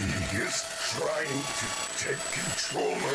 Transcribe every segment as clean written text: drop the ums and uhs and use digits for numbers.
He is trying to take control of me.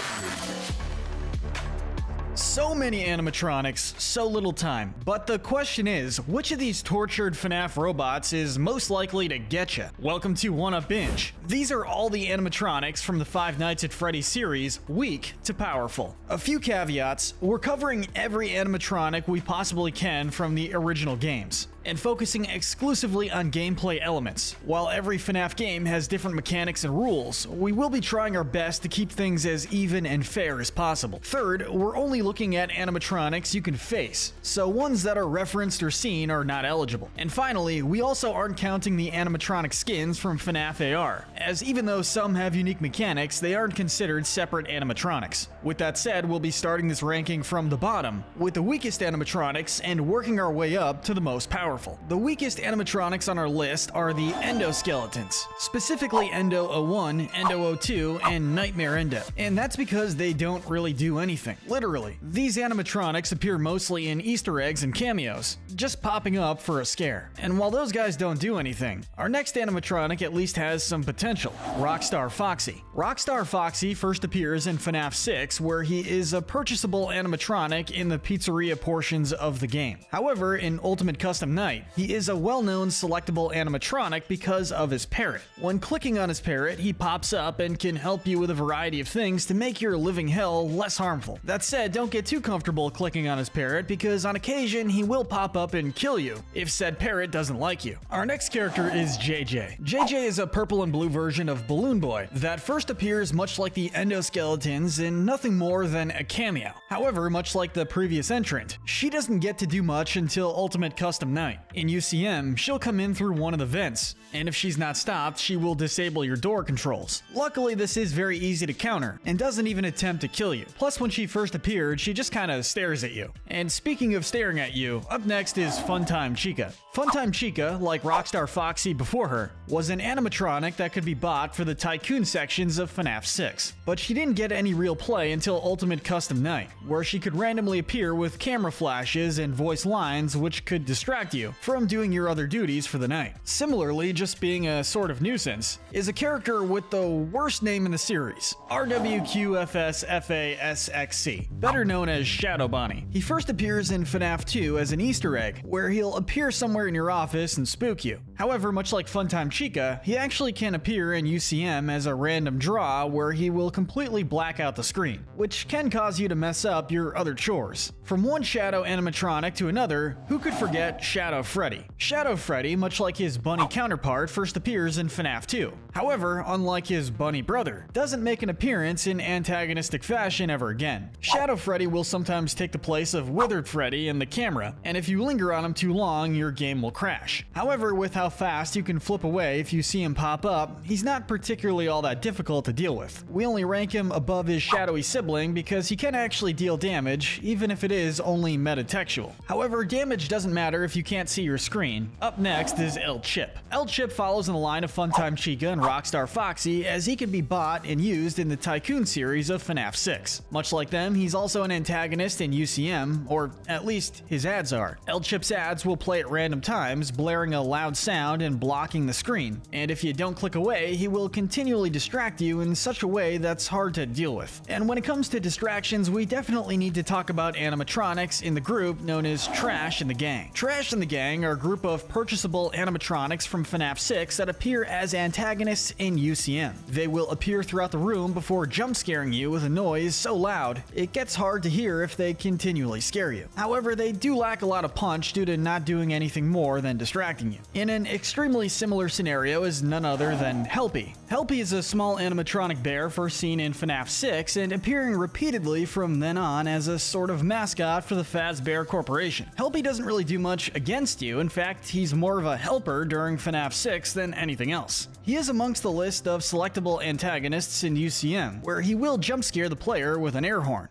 So many animatronics, so little time. But the question is, which of these tortured FNAF robots is most likely to getcha? Welcome to One Up Binge. These are all the animatronics from the Five Nights at Freddy's series, weak to powerful. A few caveats: we're covering every animatronic we possibly can from the original games, and focusing exclusively on gameplay elements. While every FNAF game has different mechanics and rules, we will be trying our best to keep things as even and fair as possible. Third, we're only looking at animatronics you can face, so ones that are referenced or seen are not eligible. And finally, we also aren't counting the animatronic skins from FNAF AR, as even though some have unique mechanics, they aren't considered separate animatronics. With that said, we'll be starting this ranking from the bottom, with the weakest animatronics and working our way up to the most powerful. The weakest animatronics on our list are the endoskeletons, specifically Endo 01, Endo 02, and Nightmare Endo. And that's because they don't really do anything. Literally, these animatronics appear mostly in Easter eggs and cameos, just popping up for a scare. And while those guys don't do anything, our next animatronic at least has some potential: Rockstar Foxy. Rockstar Foxy first appears in FNAF 6, where he is a purchasable animatronic in the pizzeria portions of the game. However, in Ultimate Custom Night, he is a well-known selectable animatronic because of his parrot. When clicking on his parrot, he pops up and can help you with a variety of things to make your living hell less harmful. That said, don't get too comfortable clicking on his parrot, because on occasion he will pop up and kill you if said parrot doesn't like you. Our next character is JJ. JJ is a purple and blue version of Balloon Boy that first appears much like the endoskeletons in nothing more than a cameo. However, much like the previous entrant, she doesn't get to do much until Ultimate Custom Night. In UCM, she'll come in through one of the vents, and if she's not stopped, she will disable your door controls. Luckily, this is very easy to counter, and doesn't even attempt to kill you. Plus, when she first appeared, she just kinda stares at you. And speaking of staring at you, up next is Funtime Chica. Funtime Chica, like Rockstar Foxy before her, was an animatronic that could be bought for the Tycoon sections of FNAF 6. But she didn't get any real play until Ultimate Custom Night, where she could randomly appear with camera flashes and voice lines which could distract you from doing your other duties for the night. Similarly, just being a sort of nuisance, is a character with the worst name in the series, RWQFSFASXC, better known as Shadow Bonnie. He first appears in FNAF 2 as an Easter egg, where he'll appear somewhere in your office and spook you. However, much like Funtime Chica, he actually can appear in UCM as a random draw where he will completely black out the screen, which can cause you to mess up your other chores. From one Shadow animatronic to another, who could forget Shadow Freddy? Shadow Freddy, much like his bunny counterpart, first appears in FNAF 2. However, unlike his bunny brother, doesn't make an appearance in antagonistic fashion ever again. Shadow Freddy will sometimes take the place of Withered Freddy in the camera, and if you linger on him too long, your game will crash. However, with how fast you can flip away if you see him pop up, he's not particularly all that difficult to deal with. We only rank him above his shadowy sibling because he can actually deal damage, even if it is only metatextual. However, damage doesn't matter if you can't see your screen. Up next is El Chip. El Chip follows in the line of Funtime Chica and Rockstar Foxy, as he can be bought and used in the Tycoon series of FNAF 6. Much like them, he's also an antagonist in UCM, or at least his ads are. El Chip's ads will play at random times, blaring a loud sound and blocking the screen, and if you don't click away, he will continually distract you in such a way that's hard to deal with. And when it comes to distractions, we definitely need to talk about animatronics in the group known as Trash and the Gang. Trash and the Gang are a group of purchasable animatronics from FNAF 6 that appear as antagonists in UCM. They will appear throughout the room before jump scaring you with a noise so loud it gets hard to hear if they continually scare you. However, they do lack a lot of punch due to not doing anything more than distracting you. In an extremely similar scenario is none other than Helpy. Helpy is a small animatronic bear first seen in FNAF 6 and appearing repeatedly from then on as a sort of mascot for the Fazbear Corporation. Helpy doesn't really do much against you. In fact, he's more of a helper during FNAF 6 than anything else. He is amongst the list of selectable antagonists in UCM, where he will jump scare the player with an air horn.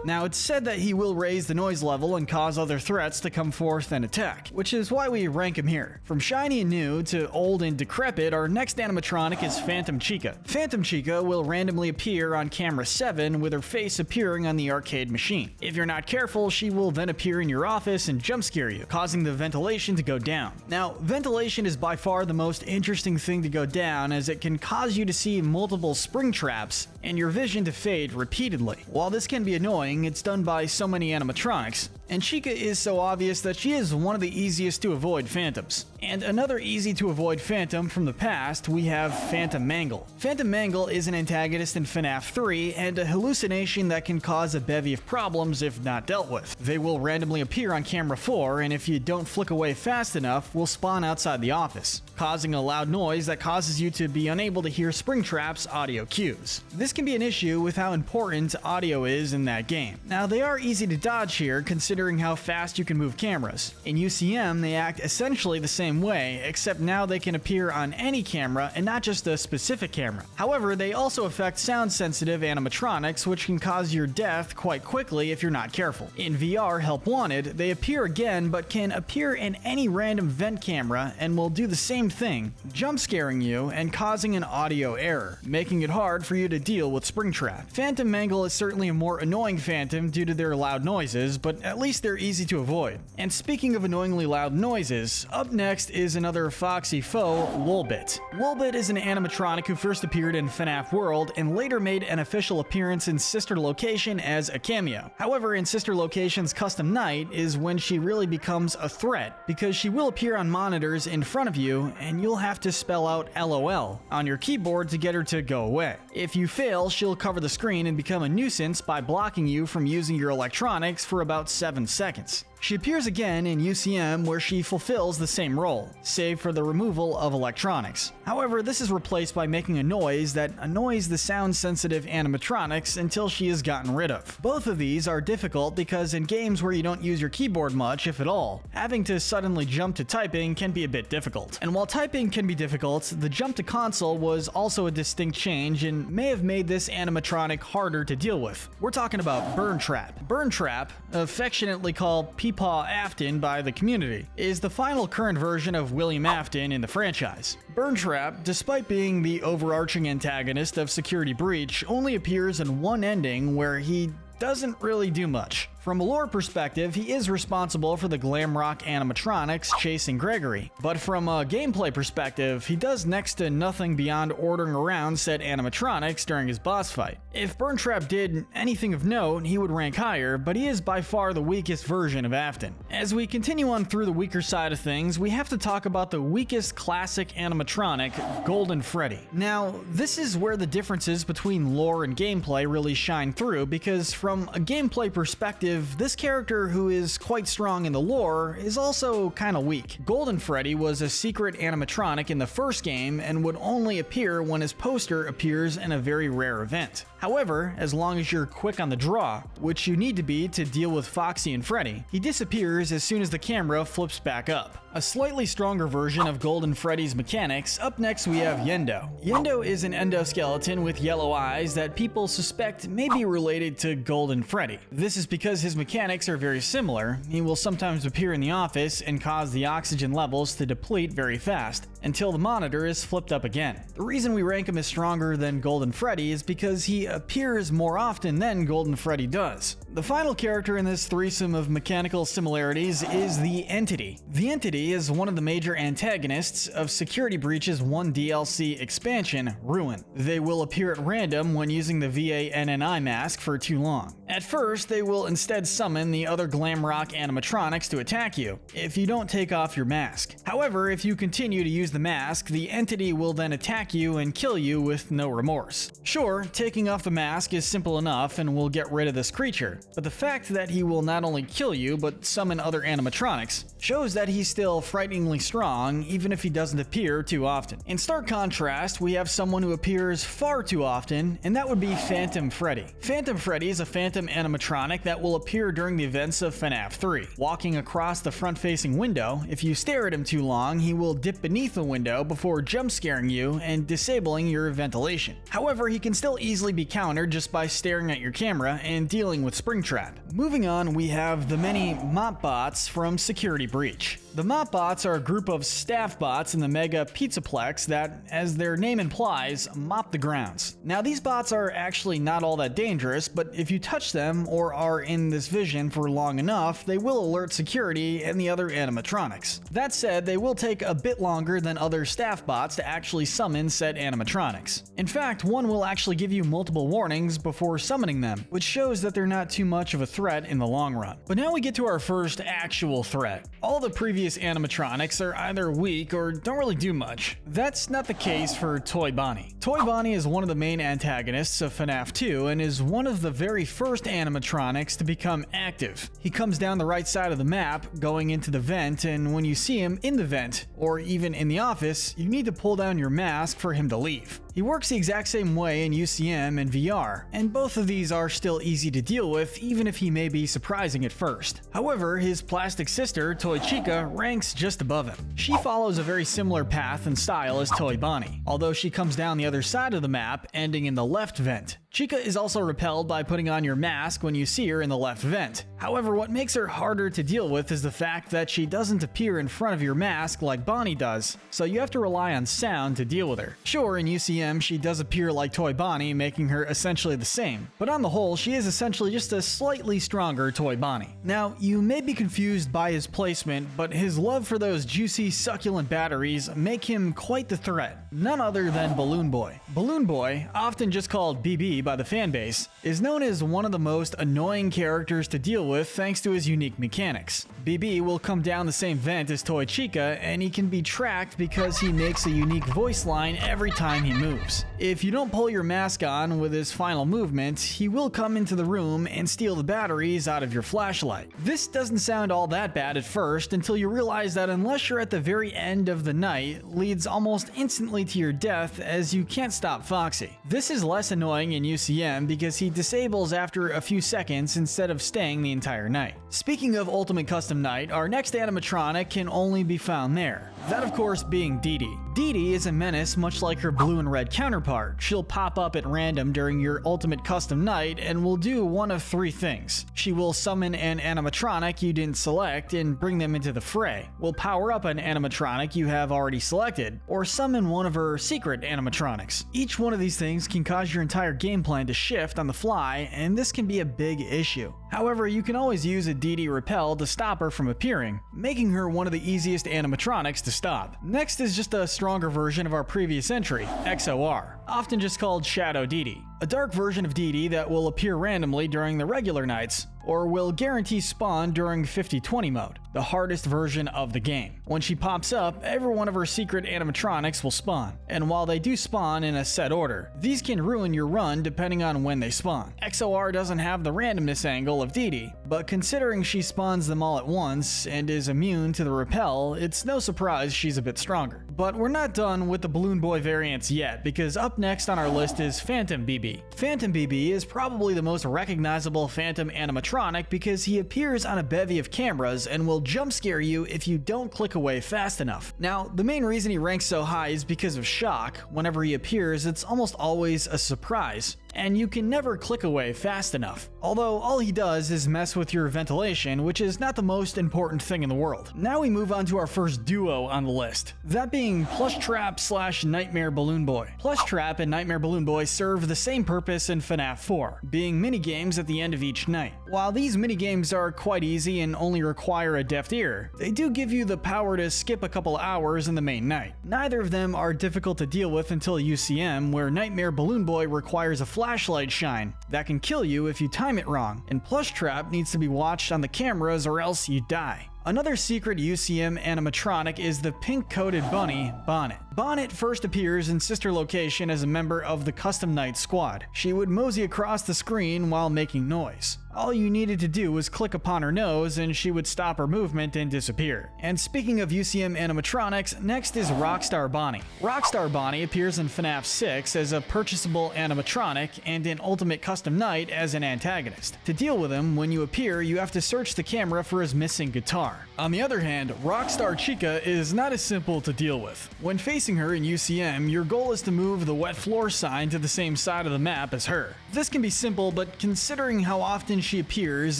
Now, it's said that he will raise the noise level and cause other threats to come forth and attack, which is why we rank him here. From shiny and new to old and decrepit, our next animatronic is Phantom Chica. Phantom Chica will randomly appear on camera 7 with her face appearing on the arcade machine. If you're not careful, she will then appear in your office and jump scare you, causing the ventilation to go down. Now, ventilation is by far the most interesting thing to go down, as it can cause you to see multiple spring traps and your vision to fade repeatedly. While this can be annoying, it's done by so many animatronics, and Chica is so obvious that she is one of the easiest to avoid phantoms. And another easy to avoid phantom from the past, we have Phantom Mangle. Phantom Mangle is an antagonist in FNAF 3 and a hallucination that can cause a bevy of problems if not dealt with. They will randomly appear on camera 4, and if you don't flick away fast enough, will spawn outside the office, causing a loud noise that causes you to be unable to hear Springtrap's audio cues. This can be an issue with how important audio is in that game. Now, they are easy to dodge here considering how fast you can move cameras. In UCM, they act essentially the same way, except now they can appear on any camera and not just a specific camera. However, they also affect sound-sensitive animatronics, which can cause your death quite quickly if you're not careful. In VR Help Wanted, they appear again but can appear in any random vent camera and will do the same thing, jump scaring you and causing an audio error, making it hard for you to deal with Springtrap. Phantom Mangle is certainly a more annoying phantom due to their loud noises, but at least they're easy to avoid. And speaking of annoyingly loud noises, up next is another Foxy foe, Lolbit. Lolbit is an animatronic who first appeared in FNAF World and later made an official appearance in Sister Location as a cameo. However, in Sister Location's Custom Night is when she really becomes a threat, because she will appear on monitors in front of you and you'll have to spell out LOL on your keyboard to get her to go away. If you fail, she'll cover the screen and become a nuisance by blocking you from using your electronics for about 7 seconds. She appears again in UCM, where she fulfills the same role, save for the removal of electronics. However, this is replaced by making a noise that annoys the sound-sensitive animatronics until she is gotten rid of. Both of these are difficult because in games where you don't use your keyboard much, if at all, having to suddenly jump to typing can be a bit difficult. And while typing can be difficult, the jump to console was also a distinct change and may have made this animatronic harder to deal with. We're talking about Burn Trap. Burn Trap, affectionately called Peepaw Afton by the community, is the final current version of William Afton in the franchise. Burn Trap, despite being the overarching antagonist of Security Breach, only appears in one ending where he doesn't really do much. From a lore perspective, he is responsible for the glam rock animatronics chasing Gregory, but from a gameplay perspective, he does next to nothing beyond ordering around said animatronics during his boss fight. If Burn Trap did anything of note, he would rank higher, but he is by far the weakest version of Afton. As we continue on through the weaker side of things, we have to talk about the weakest classic animatronic, Golden Freddy. Now, this is where the differences between lore and gameplay really shine through, because from a gameplay perspective, this character, who is quite strong in the lore, is also kinda weak. Golden Freddy was a secret animatronic in the first game and would only appear when his poster appears in a very rare event. However, as long as you're quick on the draw, which you need to be to deal with Foxy and Freddy, he disappears as soon as the camera flips back up. A slightly stronger version of Golden Freddy's mechanics, up next we have Yendo. Yendo is an endoskeleton with yellow eyes that people suspect may be related to Golden Freddy. This is because his mechanics are very similar. He will sometimes appear in the office and cause the oxygen levels to deplete very fast, until the monitor is flipped up again. The reason we rank him as stronger than Golden Freddy is because he appears more often than Golden Freddy does. The final character in this threesome of mechanical similarities is the Entity. The Entity is one of the major antagonists of Security Breach's 1 DLC expansion, Ruin. They will appear at random when using the VANNI mask for too long. At first, they will instead summon the other glam rock animatronics to attack you if you don't take off your mask. However, if you continue to use the mask, the Entity will then attack you and kill you with no remorse. Sure, taking off the mask is simple enough and will get rid of this creature, but the fact that he will not only kill you but summon other animatronics shows that he's still frighteningly strong, even if he doesn't appear too often. In stark contrast, we have someone who appears far too often, and that would be Phantom Freddy. Phantom Freddy is a phantom animatronic that will appear during the events of FNAF 3. Walking across the front-facing window, if you stare at him too long, he will dip beneath the window before jump-scaring you and disabling your ventilation. However, he can still easily be countered just by staring at your camera and dealing with Springtrap. Moving on, we have the many mop bots from Security Breach. The mop bots are a group of staff bots in the Mega Pizzaplex that, as their name implies, mop the grounds. Now, these bots are actually not all that dangerous, but if you touch them or are in this vision for long enough, they will alert security and the other animatronics. That said, they will take a bit longer than other staff bots to actually summon said animatronics. In fact, one will actually give you multiple warnings before summoning them, which shows that they're not too much of a threat in the long run. But now we get to our first actual threat. All the previous animatronics are either weak or don't really do much. That's not the case for Toy Bonnie. Toy Bonnie is one of the main antagonists of FNAF 2 and is one of the very first animatronics to become active. He comes down the right side of the map, going into the vent, and when you see him in the vent, or even in the office, you need to pull down your mask for him to leave. He works the exact same way in UCM and VR, and both of these are still easy to deal with, even if he may be surprising at first. However, his plastic sister, Toy Chica, ranks just above him. She follows a very similar path and style as Toy Bonnie, although she comes down the other side of the map, ending in the left vent. Chica is also repelled by putting on your mask when you see her in the left vent. However, what makes her harder to deal with is the fact that she doesn't appear in front of your mask like Bonnie does, so you have to rely on sound to deal with her. Sure, in UCM she does appear like Toy Bonnie, making her essentially the same, but on the whole she is essentially just a slightly stronger Toy Bonnie. Now, you may be confused by his placement, but his love for those juicy, succulent batteries make him quite the threat. None other than Balloon Boy. Balloon Boy, often just called BB by the fanbase, is known as one of the most annoying characters to deal with thanks to his unique mechanics. BB will come down the same vent as Toy Chica, and he can be tracked because he makes a unique voice line every time he moves. If you don't pull your mask on with his final movement, he will come into the room and steal the batteries out of your flashlight. This doesn't sound all that bad at first until you realize that unless you're at the very end of the night, leads almost instantly to your death as you can't stop Foxy. This is less annoying in UCM because he disables after a few seconds instead of staying the entire night. Speaking of Ultimate Custom Night, our next animatronic can only be found there. That of course being Dee Dee. Dee Dee is a menace much like her blue and red counterpart. She'll pop up at random during your Ultimate Custom Night and will do one of three things. She will summon an animatronic you didn't select and bring them into the fray, will power up an animatronic you have already selected, or summon one of her secret animatronics. Each one of these things can cause your entire game plan to shift on the fly, and this can be a big issue. However, you can always use a Dee Dee repel to stop her from appearing, making her one of the easiest animatronics to stop. Next is just a stronger version of our previous entry, XOR, often just called Shadow Dee Dee. A dark version of Dee Dee that will appear randomly during the regular nights, or will guarantee spawn during 50-20 mode, the hardest version of the game. When she pops up, every one of her secret animatronics will spawn, and while they do spawn in a set order, these can ruin your run depending on when they spawn. XOR doesn't have the randomness angle of Dee Dee, but considering she spawns them all at once and is immune to the repel, it's no surprise she's a bit stronger. But we're not done with the Balloon Boy variants yet, because up next on our list is Phantom BB. Phantom BB is probably the most recognizable Phantom animatronic because he appears on a bevy of cameras and will jump scare you if you don't click away fast enough. Now, the main reason he ranks so high is because of shock. Whenever he appears, it's almost always a surprise, and you can never click away fast enough. Although all he does is mess with your ventilation, which is not the most important thing in the world. Now we move on to our first duo on the list, that being Plush Trap / Nightmare Balloon Boy. Plush Trap and Nightmare Balloon Boy serve the same purpose in FNAF 4, being minigames at the end of each night. While these minigames are quite easy and only require a deft ear, they do give you the power to skip a couple hours in the main night. Neither of them are difficult to deal with until UCM, where Nightmare Balloon Boy requires a flashlight shine that can kill you if you time it wrong, and Plush Trap needs to be watched on the cameras or else you die. Another secret UCM animatronic is the pink-coated bunny, Bonnet. Bonnet first appears in Sister Location as a member of the Custom Night Squad. She would mosey across the screen while making noise. All you needed to do was click upon her nose and she would stop her movement and disappear. And speaking of UCM animatronics, next is Rockstar Bonnie. Rockstar Bonnie appears in FNAF 6 as a purchasable animatronic and in Ultimate Custom Night as an antagonist. To deal with him, when you appear, you have to search the camera for his missing guitar. On the other hand, Rockstar Chica is not as simple to deal with. When facing her in UCM, your goal is to move the wet floor sign to the same side of the map as her. This can be simple, but considering how often she appears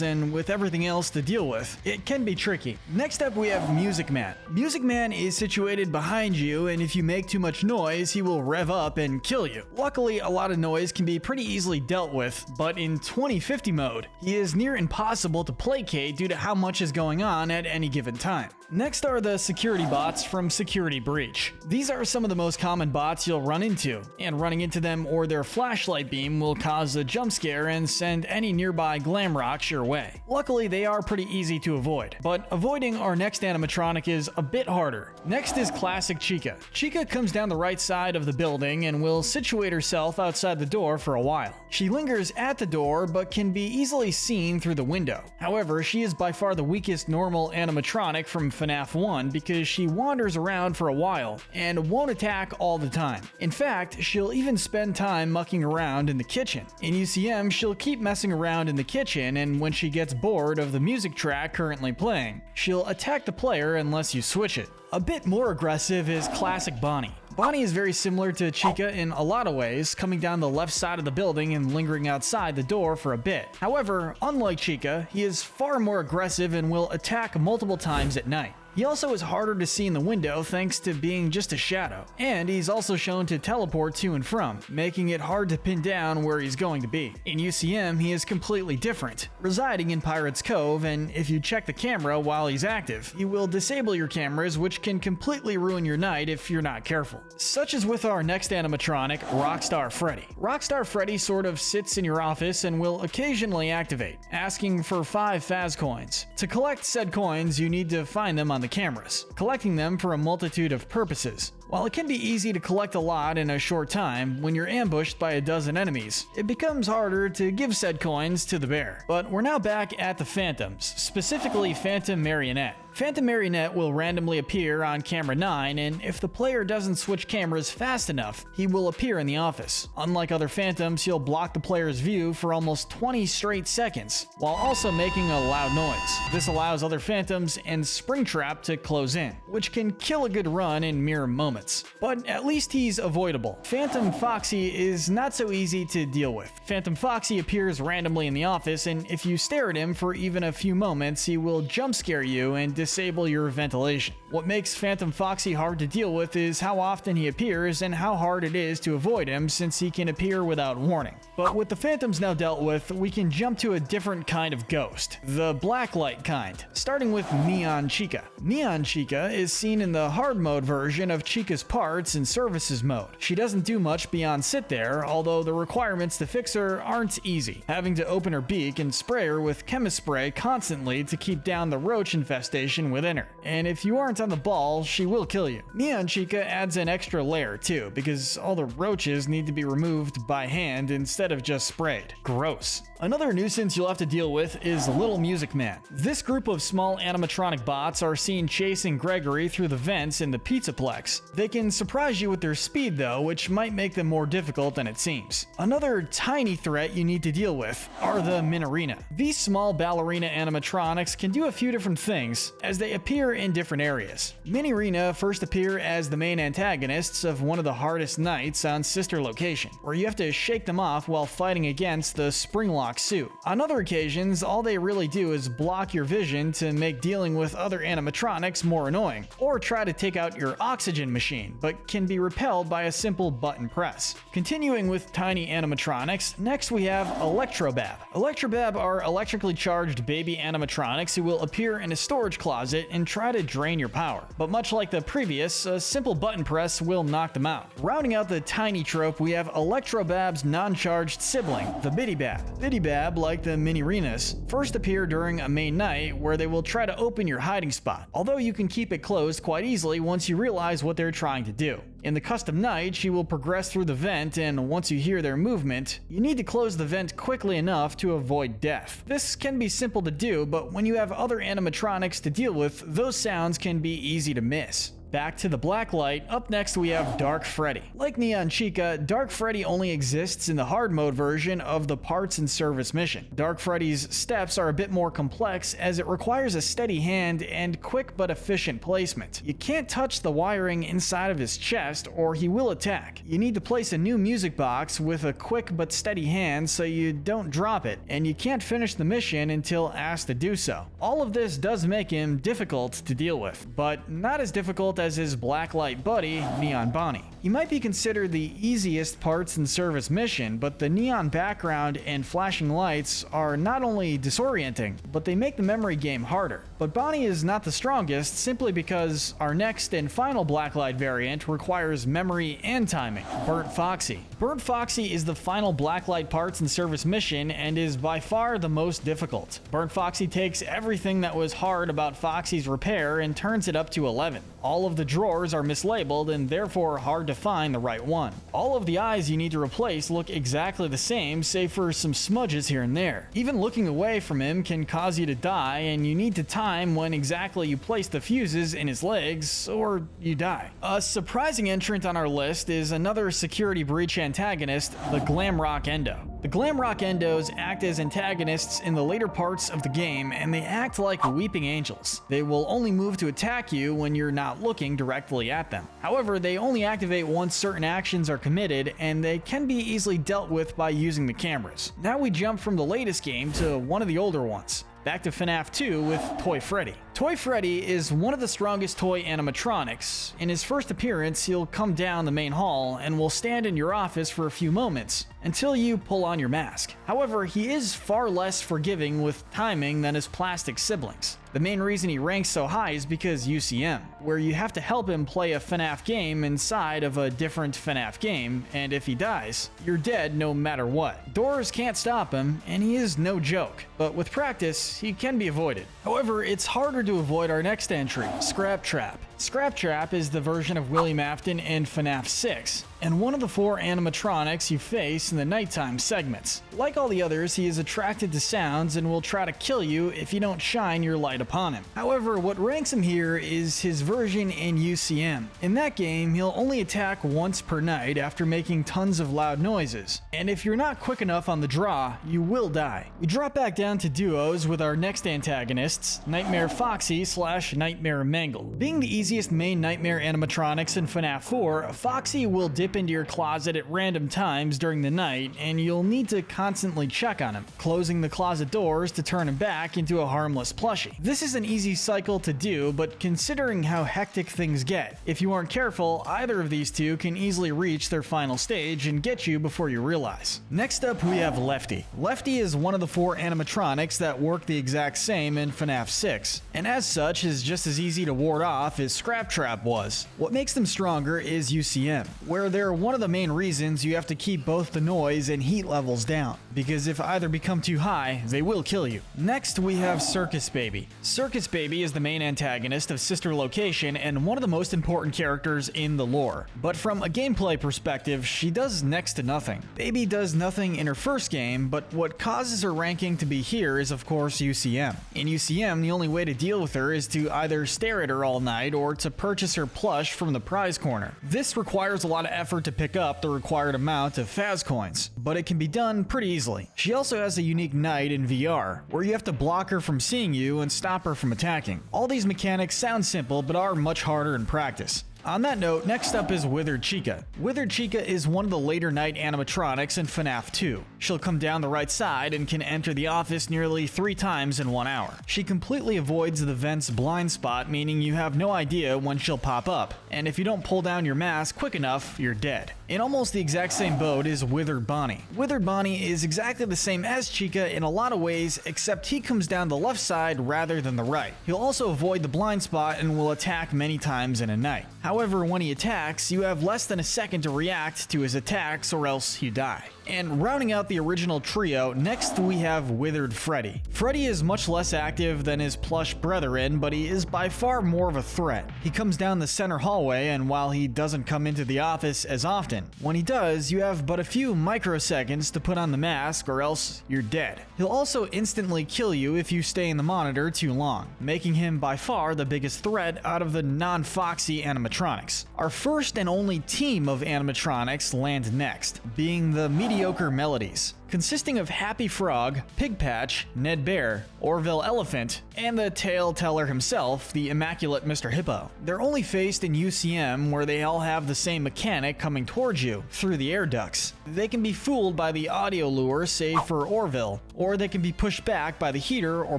and with everything else to deal with, it can be tricky. Next up we have Music Man. Music Man is situated behind you, and if you make too much noise, he will rev up and kill you. Luckily, a lot of noise can be pretty easily dealt with, but in 2050 mode, he is near impossible to placate due to how much is going on at any given time. Next are the security bots from Security Breach. These are some of the most common bots you'll run into, and running into them or their flashlight beam will cause a jump scare and send any nearby glam rocks your way. Luckily, they are pretty easy to avoid, but avoiding our next animatronic is a bit harder. Next is Classic Chica. Chica comes down the right side of the building and will situate herself outside the door for a while. She lingers at the door but can be easily seen through the window. However, she is by far the weakest normal animatronic from FNAF 1 because she wanders around for a while and won't attack all the time. In fact, she'll even spend time mucking around in the kitchen. In UCM, she'll keep messing around in the kitchen, and when she gets bored of the music track currently playing, she'll attack the player unless you switch it. A bit more aggressive is Classic Bonnie. Bonnie is very similar to Chica in a lot of ways, coming down the left side of the building and lingering outside the door for a bit. However, unlike Chica, he is far more aggressive and will attack multiple times at night. He also is harder to see in the window thanks to being just a shadow, and he's also shown to teleport to and from, making it hard to pin down where he's going to be. In UCM, he is completely different, residing in Pirate's Cove, and if you check the camera while he's active, he will disable your cameras, which can completely ruin your night if you're not careful. Such as with our next animatronic, Rockstar Freddy. Rockstar Freddy sort of sits in your office and will occasionally activate, asking for 5 Faz coins. To collect said coins, you need to find them on the cameras, collecting them for a multitude of purposes. While it can be easy to collect a lot in a short time, when you're ambushed by a dozen enemies, it becomes harder to give said coins to the bear. But we're now back at the Phantoms, specifically Phantom Marionette. Phantom Marionette will randomly appear on camera 9, and if the player doesn't switch cameras fast enough, he will appear in the office. Unlike other Phantoms, he'll block the player's view for almost 20 straight seconds, while also making a loud noise. This allows other Phantoms and Springtrap to close in, which can kill a good run in mere moments. But at least he's avoidable. Phantom Foxy is not so easy to deal with. Phantom Foxy appears randomly in the office, and if you stare at him for even a few moments, he will jump scare you and disable your ventilation. What makes Phantom Foxy hard to deal with is how often he appears and how hard it is to avoid him since he can appear without warning. But with the Phantoms now dealt with, we can jump to a different kind of ghost, the Blacklight kind, starting with Neon Chica. Neon Chica is seen in the hard mode version of Chica's parts and services mode. She doesn't do much beyond sit there, although the requirements to fix her aren't easy, having to open her beak and spray her with chemist spray constantly to keep down the roach infestation within her. And if you aren't on the ball, she will kill you. Neon Chica adds an extra layer too, because all the roaches need to be removed by hand instead of just sprayed. Gross. Another nuisance you'll have to deal with is Little Music Man. This group of small animatronic bots are seen chasing Gregory through the vents in the Pizzaplex. They can surprise you with their speed though, which might make them more difficult than it seems. Another tiny threat you need to deal with are the Minorina. These small ballerina animatronics can do a few different things as they appear in different areas. Minorina first appear as the main antagonists of one of the hardest nights on Sister Location, where you have to shake them off while fighting against the Springlock suit. On other occasions, all they really do is block your vision to make dealing with other animatronics more annoying, or try to take out your oxygen machine, but can be repelled by a simple button press. Continuing with tiny animatronics, next we have Electrobab. Electrobab are electrically charged baby animatronics who will appear in a storage closet and try to drain your power. But much like the previous, a simple button press will knock them out. Rounding out the tiny trope, we have Electrobab's non-charged sibling, the Bidybab. Bidybab, like the Minorinas, first appear during a main night where they will try to open your hiding spot, although you can keep it closed quite easily once you realize what they're trying to do. In the custom night, she will progress through the vent, and once you hear their movement, you need to close the vent quickly enough to avoid death. This can be simple to do, but when you have other animatronics to deal with, those sounds can be easy to miss. Back to the Blacklight, up next we have Dark Freddy. Like Neon Chica, Dark Freddy only exists in the hard mode version of the parts and service mission. Dark Freddy's steps are a bit more complex as it requires a steady hand and quick but efficient placement. You can't touch the wiring inside of his chest or he will attack. You need to place a new music box with a quick but steady hand so you don't drop it, and you can't finish the mission until asked to do so. All of this does make him difficult to deal with, but not as difficult as his Blacklight buddy, Neon Bonnie. He might be considered the easiest parts and service mission, but the neon background and flashing lights are not only disorienting, but they make the memory game harder. But Bonnie is not the strongest simply because our next and final Blacklight variant requires memory and timing, Burnt Foxy. Burnt Foxy is the final Blacklight parts and service mission and is by far the most difficult. Burnt Foxy takes everything that was hard about Foxy's repair and turns it up to 11. All of the drawers are mislabeled and therefore hard to find the right one. All of the eyes you need to replace look exactly the same, save for some smudges here and there. Even looking away from him can cause you to die, and you need to time when exactly you place the fuses in his legs, or you die. A surprising entrant on our list is another security breach antagonist, the Glamrock Endo. The Glamrock Endos act as antagonists in the later parts of the game, and they act like weeping angels. They will only move to attack you when you're not looking directly at them. However, they only activate once certain actions are committed, and they can be easily dealt with by using the cameras. Now we jump from the latest game to one of the older ones. Back to FNAF 2 with Toy Freddy. Toy Freddy is one of the strongest toy animatronics. In his first appearance, he'll come down the main hall and will stand in your office for a few moments until you pull on your mask. However, he is far less forgiving with timing than his plastic siblings. The main reason he ranks so high is because UCM, where you have to help him play a FNAF game inside of a different FNAF game, and if he dies, you're dead no matter what. Doors can't stop him, and he is no joke, but with practice, he can be avoided. However, it's harder to avoid our next entry, Scrap Trap. Scrap Trap is the version of Willie Mafton in FNAF 6, and one of the 4 animatronics you face in the nighttime segments. Like all the others, he is attracted to sounds and will try to kill you if you don't shine your light upon him. However, what ranks him here is his version in UCM. In that game, he'll only attack once per night after making tons of loud noises, and if you're not quick enough on the draw, you will die. We drop back down to duos with our next antagonists, Nightmare Foxy / Nightmare Mangle. Being the easiest main Nightmare animatronics in FNAF 4, Foxy will dip into your closet at random times during the night, and you'll need to constantly check on him, closing the closet doors to turn him back into a harmless plushie. This is an easy cycle to do, but considering how hectic things get, if you aren't careful, either of these two can easily reach their final stage and get you before you realize. Next up, we have Lefty. Lefty is one of the 4 animatronics that work the exact same in FNAF 6, and as such is just as easy to ward off as Scrap Trap was. What makes them stronger is UCM, where they're one of the main reasons you have to keep both the noise and heat levels down, because if either become too high, they will kill you. Next, we have Circus Baby. Circus Baby is the main antagonist of Sister Location and one of the most important characters in the lore. But from a gameplay perspective, she does next to nothing. Baby does nothing in her first game, but what causes her ranking to be here is of course UCM. In UCM, the only way to deal with her is to either stare at her all night or to purchase her plush from the prize corner. This requires a lot of effort to pick up the required amount of Faz coins, but it can be done pretty easily. She also has a unique night in VR, where you have to block her from seeing you and stop her from attacking. All these mechanics sound simple, but are much harder in practice. On that note, next up is Withered Chica. Withered Chica is one of the later night animatronics in FNAF 2. She'll come down the right side and can enter the office nearly 3 times in 1 hour. She completely avoids the vent's blind spot, meaning you have no idea when she'll pop up, and if you don't pull down your mask quick enough, you're dead. In almost the exact same boat is Withered Bonnie. Withered Bonnie is exactly the same as Chica in a lot of ways, except he comes down the left side rather than the right. He'll also avoid the blind spot and will attack many times in a night. However, when he attacks, you have less than a second to react to his attacks or else you die. And rounding out the original trio, next we have Withered Freddy. Freddy is much less active than his plush brethren, but he is by far more of a threat. He comes down the center hallway, and while he doesn't come into the office as often, when he does, you have but a few microseconds to put on the mask or else you're dead. He'll also instantly kill you if you stay in the monitor too long, making him by far the biggest threat out of the non-Foxy animatronics. Our first and only team of animatronics land next, being the mediocre Melodies, consisting of Happy Frog, Pigpatch, Ned Bear, Orville Elephant, and the tale teller himself, the immaculate Mr. Hippo. They're only faced in UCM, where they all have the same mechanic coming towards you through the air ducts. They can be fooled by the audio lure, save for Orville, or they can be pushed back by the heater or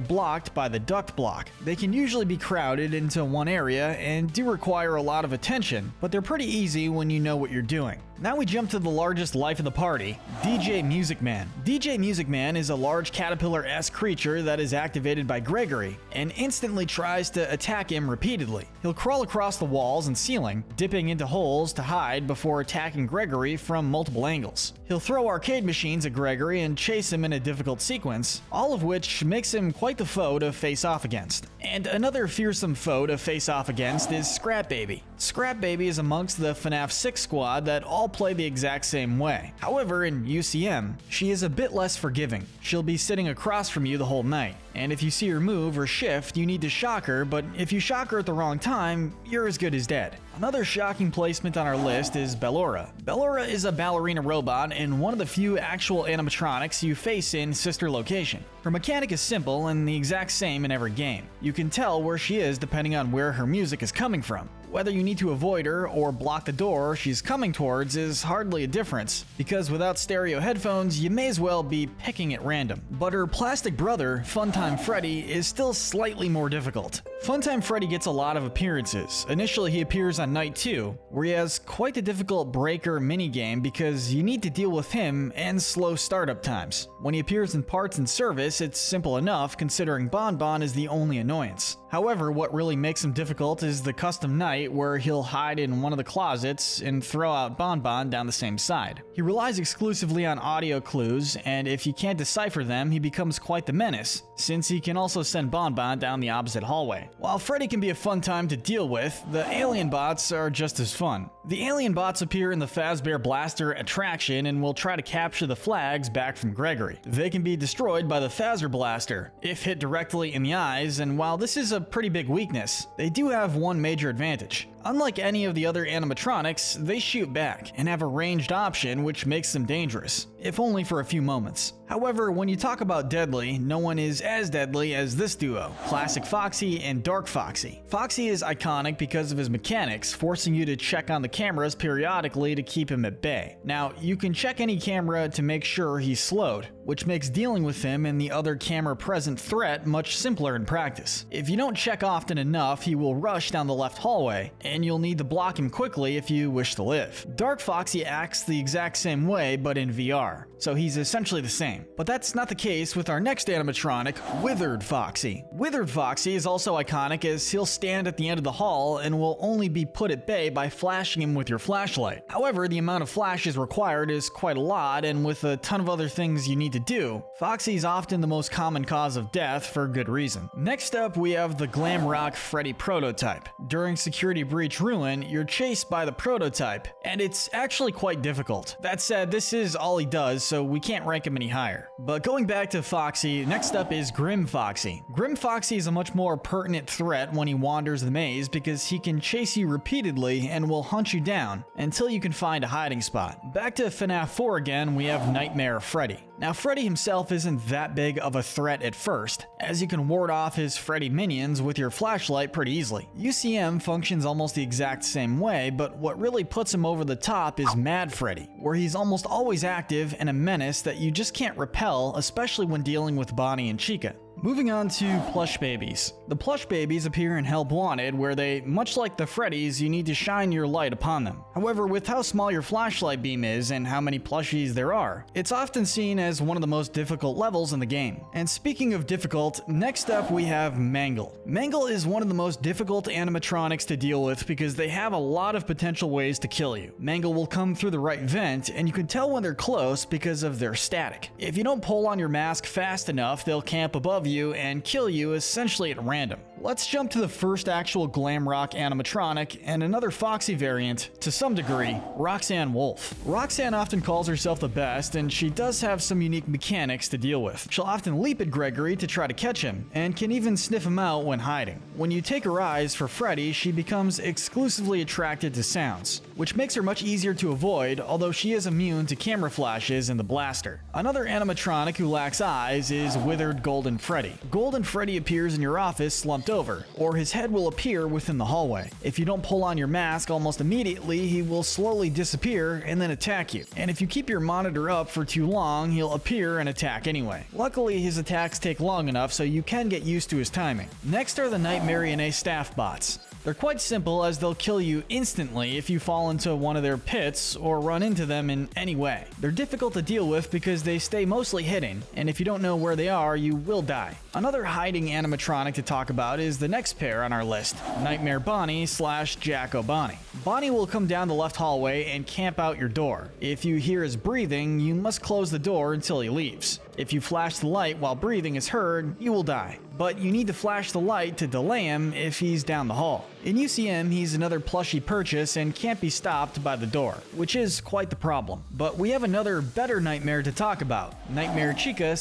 blocked by the duct block. They can usually be crowded into one area and do require a lot of attention, but they're pretty easy when you know what you're doing. Now we jump to the largest life of the party, DJ Music Man. DJ Music Man is a large caterpillar-esque creature that is activated by Gregory and instantly tries to attack him repeatedly. He'll crawl across the walls and ceiling, dipping into holes to hide before attacking Gregory from multiple angles. He'll throw arcade machines at Gregory and chase him in a difficult sequence, all of which makes him quite the foe to face off against. And another fearsome foe to face off against is Scrap Baby. Scrap Baby is amongst the FNAF 6 squad that all play the exact same way. However, in UCM, she is a bit less forgiving. She'll be sitting across from you the whole night, and if you see her move or shift, you need to shock her, but if you shock her at the wrong time, you're as good as dead. Another shocking placement on our list is Bellora. Bellora is a ballerina robot and one of the few actual animatronics you face in Sister Location. Her mechanic is simple and the exact same in every game. You can tell where she is depending on where her music is coming from. Whether you need to avoid her or block the door she's coming towards is hardly a difference, because without stereo headphones, you may as well be picking at random. But her plastic brother, Funtime Freddy, is still slightly more difficult. Funtime Freddy gets a lot of appearances. Initially, he appears on night 2, where he has quite a difficult breaker minigame because you need to deal with him and slow startup times. When he appears in parts and service, it's simple enough considering Bonbon is the only annoyance. However, what really makes him difficult is the custom night where he'll hide in one of the closets and throw out Bonbon down the same side. He relies exclusively on audio clues, and if you can't decipher them, he becomes quite the menace, since he can also send Bonbon down the opposite hallway. While Freddy can be a fun time to deal with, the alien bots are just as fun. The alien bots appear in the Fazbear Blaster attraction and will try to capture the flags back from Gregory. They can be destroyed by the Fazbear Blaster, if hit directly in the eyes, and while this is a pretty big weakness, they do have one major advantage. Unlike any of the other animatronics, they shoot back and have a ranged option which makes them dangerous, if only for a few moments. However, when you talk about deadly, no one is as deadly as this duo, Classic Foxy and Dark Foxy. Foxy is iconic because of his mechanics, forcing you to check on the cameras periodically to keep him at bay. Now, you can check any camera to make sure he's slowed, which makes dealing with him and the other camera-present threat much simpler in practice. If you don't check often enough, he will rush down the left hallway, and you'll need to block him quickly if you wish to live. Dark Foxy acts the exact same way, but in VR, so he's essentially the same. But that's not the case with our next animatronic, Withered Foxy. Withered Foxy is also iconic as he'll stand at the end of the hall and will only be put at bay by flashing him with your flashlight. However, the amount of flashes required is quite a lot, and with a ton of other things you need to do, Foxy is often the most common cause of death for good reason. Next up, we have the Glam Rock Freddy prototype. During Security Breach Ruin, you're chased by the prototype, and it's actually quite difficult. That said, this is all he does, so we can't rank him any higher. But going back to Foxy, next up is Grim Foxy. Grim Foxy is a much more pertinent threat when he wanders the maze because he can chase you repeatedly and will hunt you down until you can find a hiding spot. Back to FNAF 4 again, we have Nightmare Freddy. Now, Freddy himself isn't that big of a threat at first, as you can ward off his Freddy minions with your flashlight pretty easily. UCM functions almost the exact same way, but what really puts him over the top is Mad Freddy, where he's almost always active and a menace that you just can't repel, especially when dealing with Bonnie and Chica. Moving on to plush babies. The plush babies appear in Help Wanted, where they, much like the Freddys, you need to shine your light upon them. However, with how small your flashlight beam is and how many plushies there are, it's often seen as one of the most difficult levels in the game. And speaking of difficult, next up we have Mangle. Mangle is one of the most difficult animatronics to deal with because they have a lot of potential ways to kill you. Mangle will come through the right vent, and you can tell when they're close because of their static. If you don't pull on your mask fast enough, they'll camp above you and kill you essentially at random. Let's jump to the first actual glam rock animatronic and another Foxy variant, to some degree, Roxanne Wolf. Roxanne often calls herself the best, and she does have some unique mechanics to deal with. She'll often leap at Gregory to try to catch him, and can even sniff him out when hiding. When you take her eyes for Freddy, she becomes exclusively attracted to sounds, which makes her much easier to avoid, although she is immune to camera flashes and the blaster. Another animatronic who lacks eyes is Withered Golden Freddy. Golden Freddy appears in your office slumped over, or his head will appear within the hallway. If you don't pull on your mask almost immediately, he will slowly disappear and then attack you. And if you keep your monitor up for too long, he'll appear and attack anyway. Luckily, his attacks take long enough so you can get used to his timing. Next are the Nightmare and A staff bots. They're quite simple, as they'll kill you instantly if you fall into one of their pits or run into them in any way. They're difficult to deal with because they stay mostly hidden, and if you don't know where they are, you will die. Another hiding animatronic to talk about is the next pair on our list, Nightmare Bonnie / Jacko Bonnie. Bonnie will come down the left hallway and camp out your door. If you hear his breathing, you must close the door until he leaves. If you flash the light while breathing is heard, you will die. But you need to flash the light to delay him if he's down the hall. In UCM, he's another plushie purchase and can't be stopped by the door, which is quite the problem. But we have another better nightmare to talk about, Nightmare Chica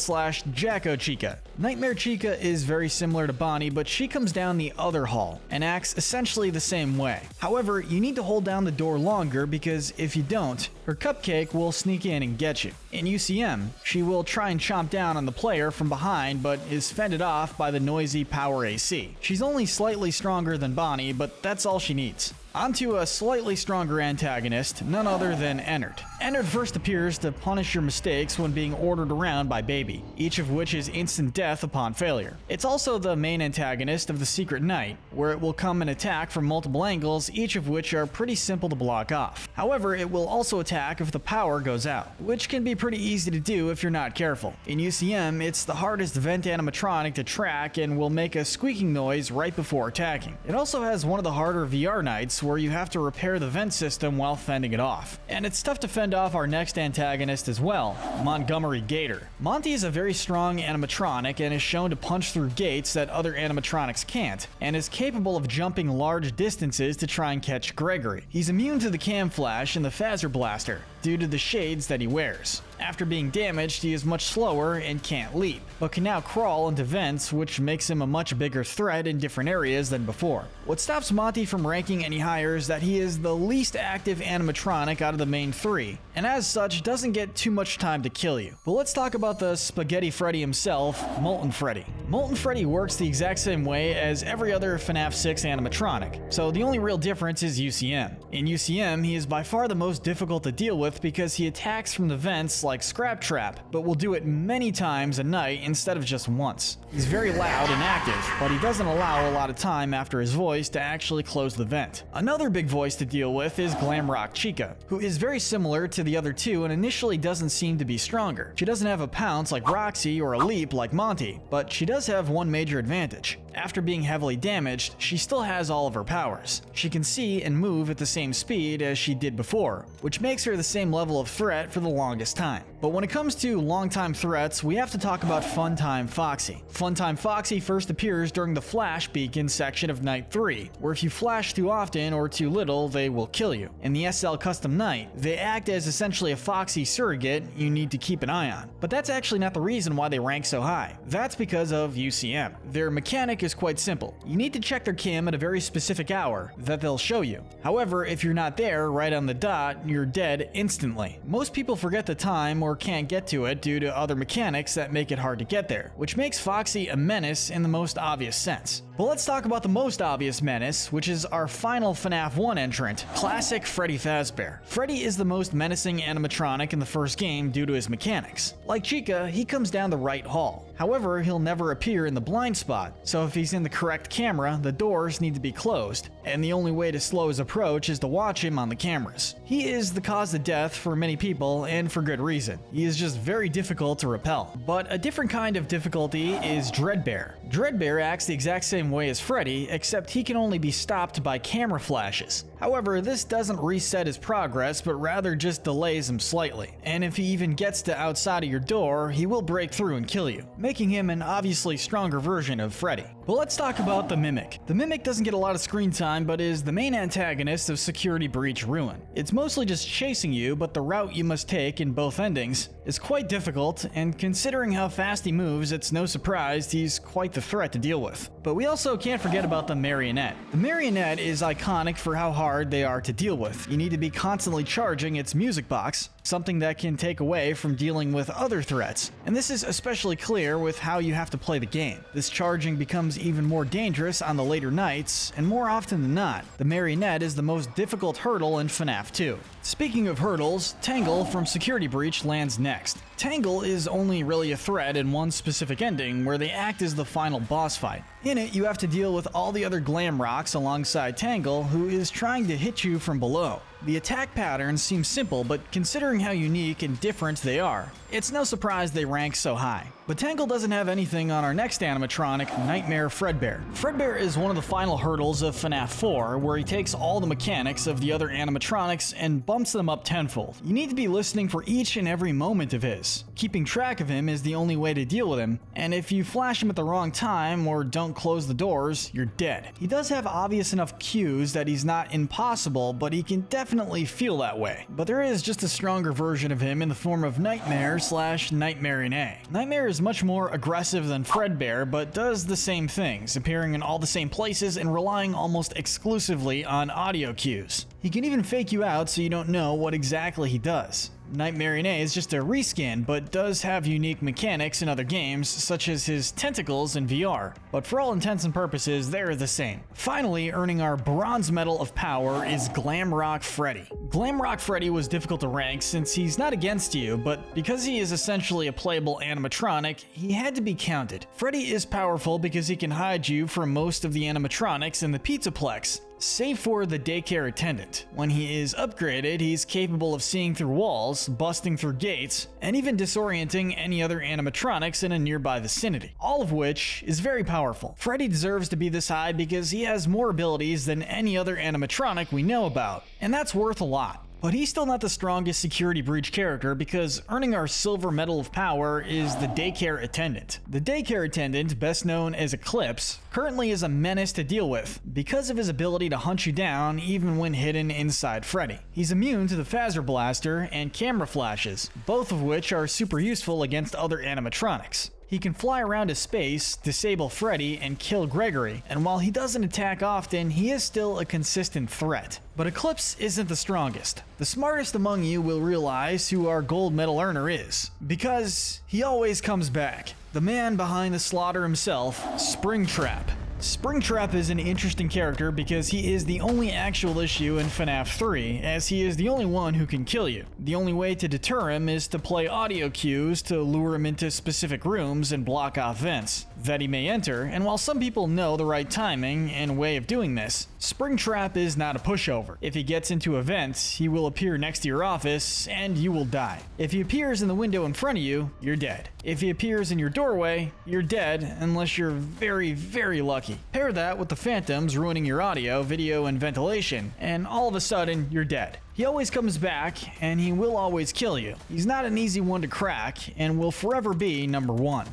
/ Jacko Chica. Nightmare Chica is very similar to Bonnie, but she comes down the other hall and acts essentially the same way. However, you need to hold down the door longer because if you don't, her cupcake will sneak in and get you. In UCM, she will try and chomp down on the player from behind, but is fended off by the noisy power AC. She's only slightly stronger than Bonnie, but that's all she needs. Onto a slightly stronger antagonist, none other than Ennard. Ennard first appears to punish your mistakes when being ordered around by Baby, each of which is instant death upon failure. It's also the main antagonist of the Secret Night, where it will come and attack from multiple angles, each of which are pretty simple to block off. However, it will also attack if the power goes out, which can be pretty easy to do if you're not careful. In UCM, it's the hardest vent animatronic to track and will make a squeaking noise right before attacking. It also has one of the harder VR nights where you have to repair the vent system while fending it off. And it's tough to fend off our next antagonist as well, Montgomery Gator. Monty is a very strong animatronic and is shown to punch through gates that other animatronics can't, and is capable of jumping large distances to try and catch Gregory. He's immune to the cam flash and the phaser blaster due to the shades that he wears. After being damaged, he is much slower and can't leap, but can now crawl into vents, which makes him a much bigger threat in different areas than before. What stops Monty from ranking any higher is that he is the least active animatronic out of the main three, and as such doesn't get too much time to kill you. But let's talk about the Spaghetti Freddy himself, Molten Freddy. Molten Freddy works the exact same way as every other FNAF 6 animatronic, so the only real difference is UCM. In UCM, he is by far the most difficult to deal with because he attacks from the vents like Scrap Trap, but will do it many times a night instead of just once. He's very loud and active, but he doesn't allow a lot of time after his voice to actually close the vent. Another big voice to deal with is Glamrock Chica, who is very similar to the other two and initially doesn't seem to be stronger. She doesn't have a pounce like Roxy or a leap like Monty, but she does have one major advantage. After being heavily damaged, she still has all of her powers. She can see and move at the same speed as she did before, which makes her the same level of threat for the longest time. But when it comes to long-time threats, we have to talk about Funtime Foxy. Funtime Foxy first appears during the Flash Beacon section of Night 3, where if you flash too often or too little, they will kill you. In the SL Custom Night, they act as essentially a Foxy surrogate you need to keep an eye on. But that's actually not the reason why they rank so high. That's because of UCM. Their mechanic is quite simple. You need to check their cam at a very specific hour that they'll show you. However, if you're not there right on the dot, you're dead instantly. Most people forget the time or can't get to it due to other mechanics that make it hard to get there, which makes Foxy a menace in the most obvious sense. But let's talk about the most obvious menace, which is our final FNAF 1 entrant, classic Freddy Fazbear. Freddy is the most menacing animatronic in the first game due to his mechanics. Like Chica, he comes down the right hall. However, he'll never appear in the blind spot, so if he's in the correct camera, the doors need to be closed, and the only way to slow his approach is to watch him on the cameras. He is the cause of death for many people, and for good reason. He is just very difficult to repel. But a different kind of difficulty is Dreadbear. Dreadbear acts the exact same way as Freddy, except he can only be stopped by camera flashes. However, this doesn't reset his progress, but rather just delays him slightly. And if he even gets to outside of your door, he will break through and kill you, making him an obviously stronger version of Freddy. But let's talk about the Mimic. The Mimic doesn't get a lot of screen time, but is the main antagonist of Security Breach Ruin. It's mostly just chasing you, but the route you must take in both endings is quite difficult, and considering how fast he moves, it's no surprise he's quite the threat to deal with. But we also can't forget about the Marionette. The Marionette is iconic for how hard they are to deal with. You need to be constantly charging its music box, something that can take away from dealing with other threats. And this is especially clear with how you have to play the game. This charging becomes even more dangerous on the later nights, and more often than not, the Marionette is the most difficult hurdle in FNAF 2. Speaking of hurdles, Tangle from Security Breach lands next. Tangle is only really a threat in one specific ending, where they act as the final boss fight. In it, you have to deal with all the other glam rocks alongside Tangle, who is trying to hit you from below. The attack patterns seem simple, but considering how unique and different they are, it's no surprise they rank so high. But Tangle doesn't have anything on our next animatronic, Nightmare Fredbear. Fredbear is one of the final hurdles of FNAF 4, where he takes all the mechanics of the other animatronics and bumps them up tenfold. You need to be listening for each and every moment of his. Keeping track of him is the only way to deal with him, and if you flash him at the wrong time or don't close the doors, you're dead. He does have obvious enough cues that he's not impossible, but he can definitely feel that way. But there is just a stronger version of him in the form of Nightmare/Nightmarionette. Nightmare is much more aggressive than Fredbear, but does the same things, appearing in all the same places and relying almost exclusively on audio cues. He can even fake you out so you don't know what exactly he does. Nightmarionette is just a reskin, but does have unique mechanics in other games, such as his tentacles in VR, but for all intents and purposes, they're the same. Finally, earning our bronze medal of power is Glamrock Freddy. Glamrock Freddy was difficult to rank since he's not against you, but because he is essentially a playable animatronic, he had to be counted. Freddy is powerful because he can hide you from most of the animatronics in the Pizzaplex, save for the daycare attendant. When he is upgraded, he's capable of seeing through walls, busting through gates, and even disorienting any other animatronics in a nearby vicinity, all of which is very powerful. Freddy deserves to be this high because he has more abilities than any other animatronic we know about, and that's worth a lot. But he's still not the strongest Security Breach character because earning our silver medal of power is the daycare attendant. The daycare attendant, best known as Eclipse, currently is a menace to deal with because of his ability to hunt you down even when hidden inside Freddy. He's immune to the Phaser Blaster and camera flashes, both of which are super useful against other animatronics. He can fly around to space, disable Freddy, and kill Gregory, and while he doesn't attack often, he is still a consistent threat. But Eclipse isn't the strongest. The smartest among you will realize who our gold medal earner is, because he always comes back. The man behind the slaughter himself, Springtrap. Springtrap is an interesting character because he is the only actual issue in FNAF 3, as he is the only one who can kill you. The only way to deter him is to play audio cues to lure him into specific rooms and block off vents that he may enter, and while some people know the right timing and way of doing this, Springtrap is not a pushover. If he gets into a vent, he will appear next to your office and you will die. If he appears in the window in front of you, you're dead. If he appears in your doorway, you're dead unless you're very, very lucky. Pair that with the phantoms ruining your audio, video, and ventilation, and all of a sudden, you're dead. He always comes back, and he will always kill you. He's not an easy one to crack, and will forever be number one.